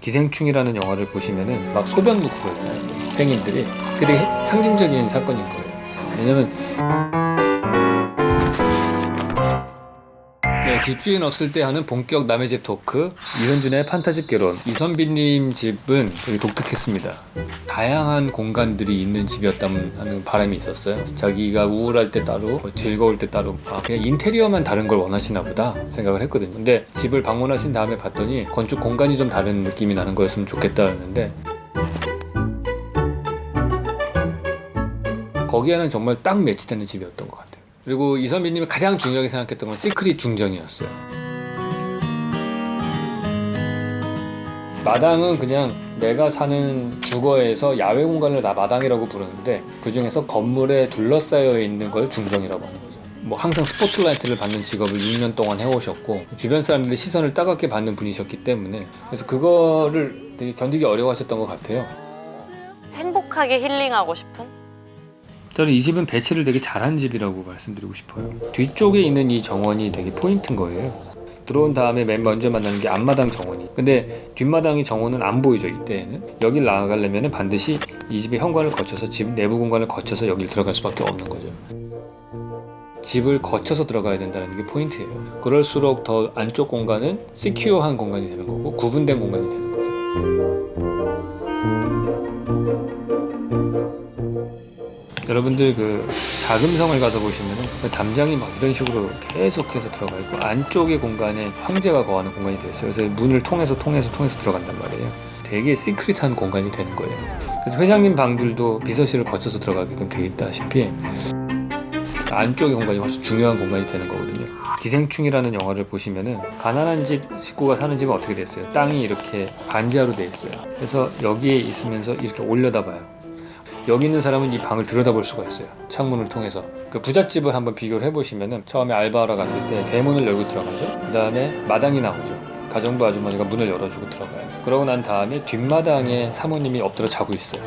기생충이라는 영화를 보시면은 막 소변 놓고 그러잖아요, 펭귄들이. 그게 상징적인 사건인 거예요. 왜냐면 집주인 없을 때 하는 본격 남의 집 토크, 이선준의 판타집 결혼. 이선비님 집은 되게 독특했습니다. 다양한 공간들이 있는 집이었다는 하는 바람이 있었어요. 자기가 우울할 때 따로, 즐거울 때 따로, 그냥 인테리어만 다른 걸 원하시나 보다 생각을 했거든요. 근데 집을 방문하신 다음에 봤더니 건축 공간이 좀 다른 느낌이 나는 거였으면 좋겠다였는데, 거기에는 정말 딱 매치되는 집이었던 것 같아요. 그리고 이선비님이 가장 중요하게 생각했던 건 시크릿 중정이었어요. 마당은 그냥 내가 사는 주거에서 야외 공간을 나 마당이라고 부르는데, 그 중에서 건물에 둘러싸여 있는 걸 중정이라고 하는 거죠. 뭐 항상 스포트라이트를 받는 직업을 6년 동안 해오셨고 주변 사람들의 시선을 따갑게 받는 분이셨기 때문에, 그래서 그거를 되게 견디기 어려워하셨던 것 같아요. 행복하게 힐링하고 싶은? 저는 이 집은 배치를 되게 잘한 집이라고 말씀드리고 싶어요. 뒤쪽에 있는 이 정원이 되게 포인트인 거예요. 들어온 다음에 맨 먼저 만나는 게 앞마당 정원이. 근데 뒷마당의 정원은 안 보이죠, 이때에는. 여길 나가려면 반드시 이 집의 현관을 거쳐서, 집 내부 공간을 거쳐서 여길 들어갈 수밖에 없는 거죠. 집을 거쳐서 들어가야 된다는 게 포인트예요. 그럴수록 더 안쪽 공간은 시큐어한 공간이 되는 거고, 구분된 공간이 되는 거죠. 여러분들 그 자금성을 가서 보시면은 그 담장이 막 이런 식으로 계속해서 들어가 있고, 안쪽의 공간에 황제가 거하는 공간이 되어 있어요. 그래서 문을 통해서 들어간단 말이에요. 되게 시크릿한 공간이 되는 거예요. 그래서 회장님 방들도 비서실을 거쳐서 들어가게끔 되어 있다시피 안쪽의 공간이 훨씬 중요한 공간이 되는 거거든요. 기생충이라는 영화를 보시면은 가난한 집 식구가 사는 집은 어떻게 됐어요? 땅이 이렇게 반지하로 되어 있어요. 그래서 여기에 있으면서 이렇게 올려다봐요. 여기 있는 사람은 이 방을 들여다볼 수가 있어요, 창문을 통해서. 그 부잣집을 한번 비교를 해보시면은 처음에 알바하러 갔을 때 대문을 열고 들어가죠. 그 다음에 마당이 나오죠. 가정부 아주머니가 문을 열어주고 들어가요. 그러고 난 다음에 뒷마당에 사모님이 엎드려 자고 있어요.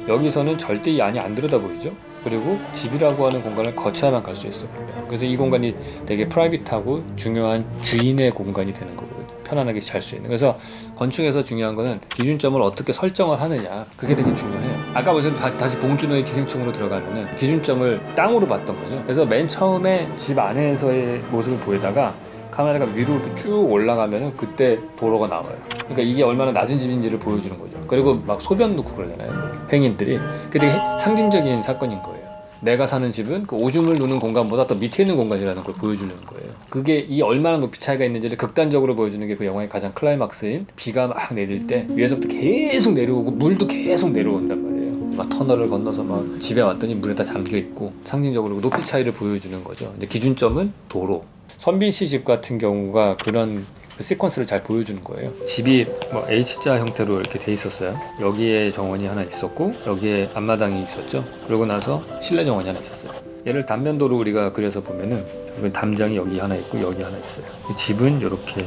여기서는 절대 이 안이 안 들여다 보이죠. 그리고 집이라고 하는 공간을 거쳐야만 갈 수 있어요. 그래서 이 공간이 되게 프라이빗하고 중요한 주인의 공간이 되는 거거든요. 편안하게 잘 수 있는. 그래서 건축에서 중요한 거는 기준점을 어떻게 설정을 하느냐, 그게 되게 중요해요. 아까 보신 다시 봉준호의 기생충으로 들어가면은 기준점을 땅으로 봤던 거죠. 그래서 맨 처음에 집 안에서의 모습을 보이다가 카메라가 위로 이렇게 쭉 올라가면은 그때 도로가 나와요. 그러니까 이게 얼마나 낮은 집인지를 보여주는 거죠. 그리고 막 소변 놓고 그러잖아요, 펭귄들이. 그게 되게 상징적인 사건인 거예요. 내가 사는 집은 그 오줌을 누는 공간보다 더 밑에 있는 공간이라는 걸 보여주는 거예요. 그게 이 얼마나 높이 차이가 있는지를 극단적으로 보여주는 게 그 영화의 가장 클라이막스인, 비가 막 내릴 때 위에서부터 계속 내려오고 물도 계속 내려온단 말이에요. 막 터널을 건너서 막 집에 왔더니 물에 다 잠겨 있고, 상징적으로 높이 차이를 보여주는 거죠. 이제 기준점은 도로. 선빈 씨 집 같은 경우가 그런 그 시퀀스를 잘 보여주는 거예요. 집이 뭐 H자 형태로 이렇게 돼 있었어요. 여기에 정원이 하나 있었고, 여기에 앞마당이 있었죠. 그러고 나서 실내 정원이 하나 있었어요. 얘를 단면도로 우리가 그려서 보면은 담장이 여기 하나 있고 여기 하나 있어요. 집은 이렇게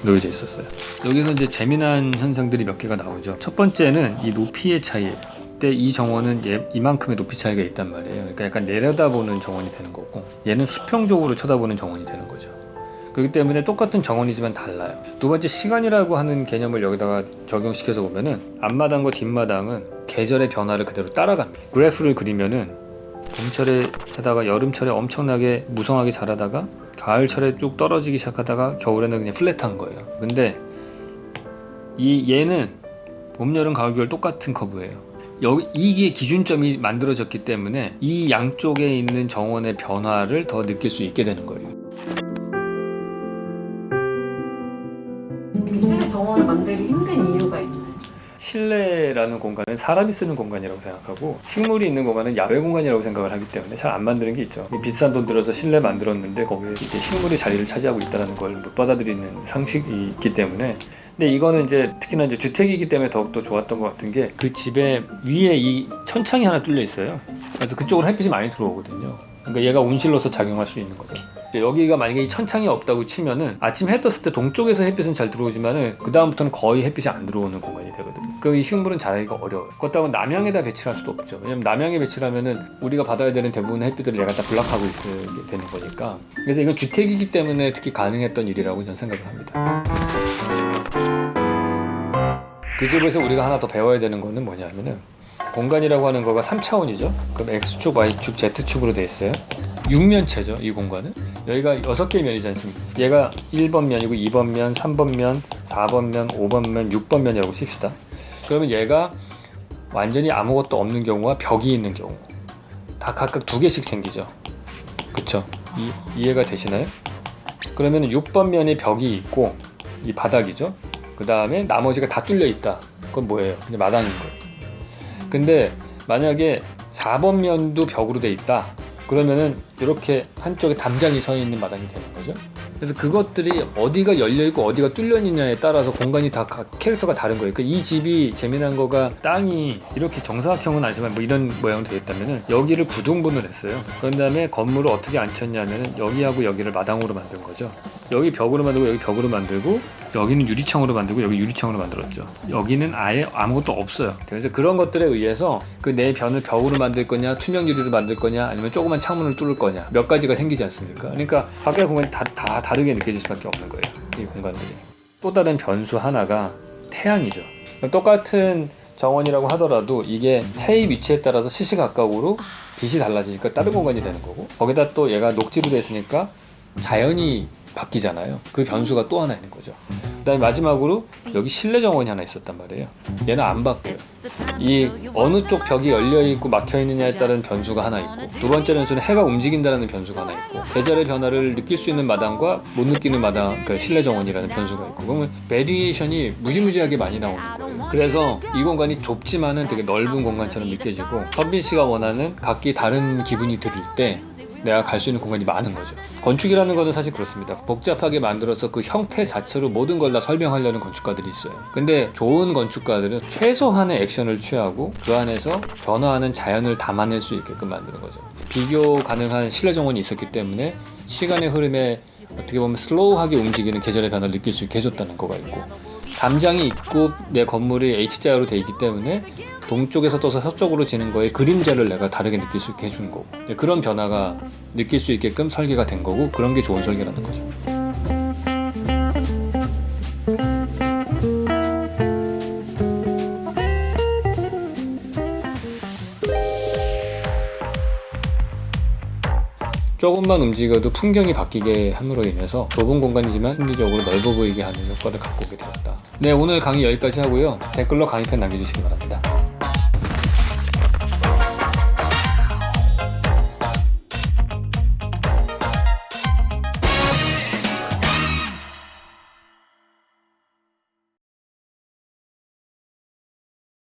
놓여져 있었어요. 여기서 이제 재미난 현상들이 몇 개가 나오죠. 첫 번째는 이 높이의 차이예요. 그때 이 정원은 이만큼의 높이 차이가 있단 말이에요. 그러니까 약간 내려다보는 정원이 되는 거고, 얘는 수평적으로 쳐다보는 정원이 되는 거죠. 그렇기 때문에 똑같은 정원이지만 달라요. 두 번째, 시간이라고 하는 개념을 여기다가 적용시켜서 보면은 앞마당과 뒷마당은 계절의 변화를 그대로 따라갑니다. 그래프를 그리면은 봄철에다가 여름철에 엄청나게 무성하게 자라다가 가을철에 쭉 떨어지기 시작하다가 겨울에는 그냥 플랫한 거예요. 근데 얘는 봄, 여름, 가을, 겨울 똑같은 커브예요. 이게 기준점이 만들어졌기 때문에 이 양쪽에 있는 정원의 변화를 더 느낄 수 있게 되는 거예요. 실내 정원을 만들기 힘든 이유가 있나요? 실내라는 공간은 사람이 쓰는 공간이라고 생각하고, 식물이 있는 공간은 야외 공간이라고 생각을 하기 때문에 잘 안 만드는 게 있죠. 비싼 돈 들어서 실내 만들었는데 거기에 이제 식물이 자리를 차지하고 있다는 걸 못 받아들이는 상식이 있기 때문에. 근데 이거는 이제 특히나 이제 주택이기 때문에 더욱더 좋았던 것 같은 게, 그 집에 위에 이 천창이 하나 뚫려 있어요. 그래서 그쪽으로 햇빛이 많이 들어오거든요. 그러니까 얘가 온실로서 작용할 수 있는 거죠. 여기가 만약에 이 천창이 없다고 치면은 아침 해 떴을 때 동쪽에서 햇빛은 잘 들어오지만은 그 다음부터는 거의 햇빛이 안 들어오는 공간이 되거든요. 그럼 이 식물은 자라기가 어려워요. 그렇다고 남향에다 배치를 할 수도 없죠. 왜냐면 남향에 배치를 하면은 우리가 받아야 되는 대부분의 햇빛을 얘가 다 블락하고 있게 되는 거니까. 그래서 이건 주택이기 때문에 특히 가능했던 일이라고 저는 생각을 합니다. 그 집에서 우리가 하나 더 배워야 되는 거는 뭐냐면은 공간이라고 하는 거가 3차원이죠. 그럼 X축, Y축, Z축으로 돼 있어요. 6면체죠, 이 공간은. 여기가 6개의 면이지 않습니까? 얘가 1번 면이고 2번 면, 3번 면, 4번 면, 5번 면, 6번 면이라고 칩시다. 그러면 얘가 완전히 아무것도 없는 경우와 벽이 있는 경우 다 각각 2개씩 생기죠. 그쵸? 이해가 되시나요? 그러면 6번 면에 벽이 있고 이 바닥이죠. 그 다음에 나머지가 다 뚫려 있다. 그건 뭐예요? 그냥 마당인 거예요. 근데 만약에 4번 면도 벽으로 돼 있다. 그러면은 이렇게 한쪽에 담장이 서 있는 마당이 되는 거죠. 그래서 그것들이 어디가 열려있고 어디가 뚫려있느냐에 따라서 공간이 다 캐릭터가 다른 거예요. 그러니까 이 집이 재미난 거가 땅이 이렇게 정사각형은 아니지만 뭐 이런 모양으로 되어 있다면은 여기를 부동분을 했어요. 그런 다음에 건물을 어떻게 앉혔냐면은 여기하고 여기를 마당으로 만든 거죠. 여기 벽으로 만들고 여기 벽으로 만들고 여기는 유리창으로 만들고 여기 유리창으로 만들었죠. 여기는 아예 아무것도 없어요. 그래서 그런 것들에 의해서 그 내 변을 벽으로 만들 거냐 투명 유리로 만들 거냐 아니면 조그만 창문을 뚫을 거냐 몇 가지가 생기지 않습니까? 그러니까 각각의 공간이 다 다르게 느껴질 수밖에 없는 거예요. 이 공간들이. 또 다른 변수 하나가 태양이죠. 똑같은 정원이라고 하더라도 이게 해의 위치에 따라서 시시각각으로 빛이 달라지니까 다른 공간이 되는 거고 거기다 또 얘가 녹지로 돼 있으니까 자연이 바뀌잖아요. 그 변수가 또 하나 있는 거죠. 그 다음에 마지막으로 여기 실내 정원이 하나 있었단 말이에요. 얘는 안 바뀌어요. 이 어느 쪽 벽이 열려있고 막혀있느냐에 따른 변수가 하나 있고 두 번째 변수는 해가 움직인다는 변수가 하나 있고 계절의 변화를 느낄 수 있는 마당과 못 느끼는 마당, 그러니까 실내 정원이라는 변수가 있고 그러면 베리에이션이 무지무지하게 많이 나오는 거예요. 그래서 이 공간이 좁지만은 되게 넓은 공간처럼 느껴지고 선빈 씨가 원하는 각기 다른 기분이 들을 때 내가 갈 수 있는 공간이 많은 거죠. 건축이라는 것은 사실 그렇습니다. 복잡하게 만들어서 그 형태 자체로 모든 걸 다 설명하려는 건축가들이 있어요. 근데 좋은 건축가들은 최소한의 액션을 취하고 그 안에서 변화하는 자연을 담아낼 수 있게끔 만드는 거죠. 비교 가능한 실내 정원이 있었기 때문에 시간의 흐름에 어떻게 보면 슬로우하게 움직이는 계절의 변화를 느낄 수 있게 해줬다는 거가 있고 담장이 있고 내 건물이 H자로 돼 있기 때문에 동쪽에서 떠서 서쪽으로 지는 거에 그림자를 내가 다르게 느낄 수 있게 해준 거고 그런 변화가 느낄 수 있게끔 설계가 된 거고 그런 게 좋은 설계라는 거죠. 조금만 움직여도 풍경이 바뀌게 함으로 인해서 좁은 공간이지만 심리적으로 넓어 보이게 하는 효과를 갖고 오게 되었다. 네, 오늘 강의 여기까지 하고요. 댓글로 강의편 남겨주시기 바랍니다.